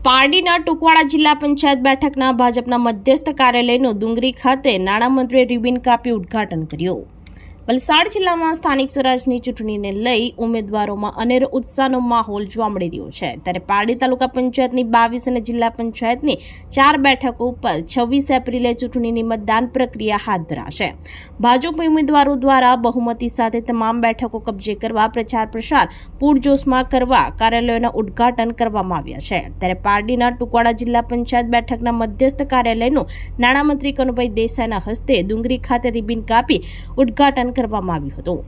પારડીના ટુકવાડા જિલ્લા પંચાયત બેઠકના ભાજપના મધ્યસ્થ કાર્યાલયનું ડુંગરી ખાતે નાણામંત્રીએ રિબિન કાપી ઉદ્ઘાટન કર્યું। વલસાડ જિલ્લામાં સ્થાનિક સ્વરાજની ચૂંટણીને લઈ ઉમેદવારોમાં અનેરો ઉત્સાહનો માહોલ જોવા મળી રહ્યો છે। ત્યારે પારડી તાલુકા પંચાયતની 22 અને જિલ્લા પંચાયતની 4 બેઠકો ઉપર 26 એપ્રિલે ચૂંટણીની મતદાન પ્રક્રિયા હાથ ધરાશે। ભાજપ ઉમેદવારો દ્વારા બહુમતી સાથે તમામ બેઠકો કબજે કરવા પ્રચાર પ્રસાર પૂરજોશમાં કરવા કાર્યાલયોના ઉદ્ઘાટન કરવામાં આવ્યા છે। ત્યારે પારડીના ટુકવાડા જિલ્લા પંચાયત બેઠકના મધ્યસ્થ કાર્યાલયનું નાણામંત્રી કનુભાઈ દેસાઈના હસ્તે ડુંગરી ખાતે રિબિન કાપી ઉદ્ઘાટન કરવામાં આવ્યું હતું।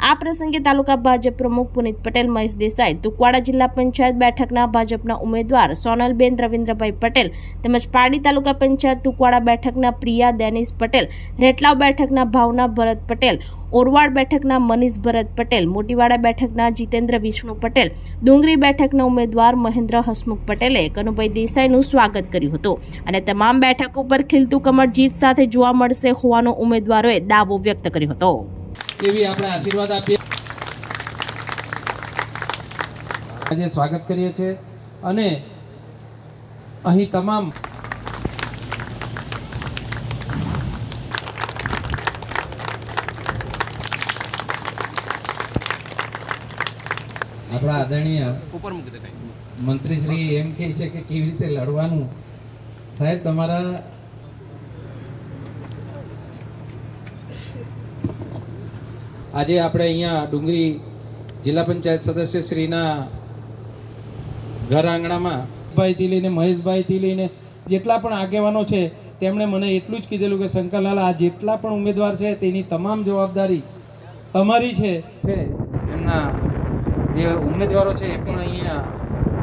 આ પ્રસંગે તાલુકા ભાજપ પ્રમુખ પુનિત પટેલ, મહેશ દેસાઈ, ટુકવાડા જિલ્લા પંચાયત બેઠકના ભાજપના ઉમેદવાર સોનલબેન રવિન્દ્રભાઈ પટેલ તેમજ પારડી તાલુકા પંચાયત ટુકવાડા બેઠકના પ્રિયા દેનિશ પટેલ, રેટલાવ બેઠકના ભાવના ભરત પટેલ, ઓરવાડ બેઠકના મનીષ ભરત પટેલ, મોટીવાડા બેઠકના જીતેન્દ્ર વિષ્ણુ પટેલ, ડુંગરી બેઠકના ઉમેદવાર મહેન્દ્ર હસમુખ પટેલે કનુભાઈ દેસાઈનું સ્વાગત કર્યું હતું અને તમામ બેઠકો પર ખીલતું કમળ જીત સાથે જોવા મળશે હોવાનો ઉમેદવારોએ દાવો વ્યક્ત કર્યો હતો। એવી આપણે આશીર્વાદ આપીએ, આજે સ્વાગત કરીએ છીએ અને અહીં તમામ આપણા આદરણીય મંત્રી શ્રી એમ કહે છે કે કેવી રીતે લડવાનું। સાહેબ, તમારા આજે આપણે અહીંયા ડુંગરી જિલ્લા પંચાયત સદસ્ય શ્રીના ઘર આંગણામાં ભાઈથી લઈને મહેશભાઈથી લઈને જેટલા પણ આગેવાનો છે તેમણે મને એટલું જ કીધેલું કે શંકરલાલ, આ જેટલા પણ ઉમેદવાર છે તેની તમામ જવાબદારી તમારી છે। એમના જે ઉમેદવારો છે એ પણ અહીંયા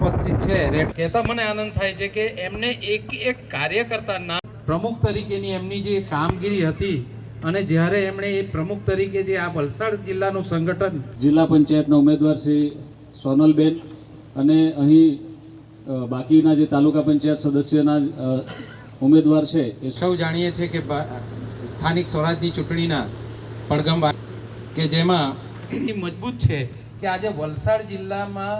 ઉપસ્થિત છે। કહેતા મને આનંદ થાય છે કે એમને એક કાર્યકર્તા નામ પ્રમુખ તરીકેની એમની જે કામગીરી હતી અને જ્યારે એમણે એ પ્રમુખ તરીકે જે આ વલસાડ જિલ્લાનું સંગઠન જિલ્લા પંચાયતના ઉમેદવાર શ્રી સોનલબેન અને અહીં બાકીના જે તાલુકા પંચાયત સદસ્યના ઉમેદવાર છે એ સૌ જાણીએ છીએ કે સ્થાનિક સ્વરાજની ચૂંટણીના પડઘમ કે જેમાં મજબૂત છે કે આજે વલસાડ જિલ્લામાં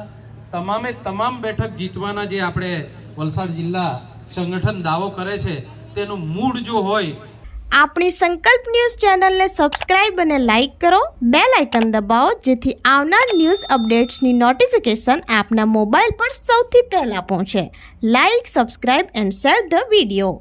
તમામ બેઠક જીતવાના જે આપણે વલસાડ જિલ્લા સંગઠન દાવો કરે છે તેનું મૂળ જો હોય। આપણી સંકલ્પ ન્યૂઝ ચેનલને સબસ્ક્રાઇબ અને લાઇક કરો, બેલ આઇકન દબાવો જેથી આવનાર ન્યૂઝ અપડેટ્સની નોટિફિકેશન આપના મોબાઈલ પર સૌથી પહેલા પહોંચે। Like, subscribe and share the video.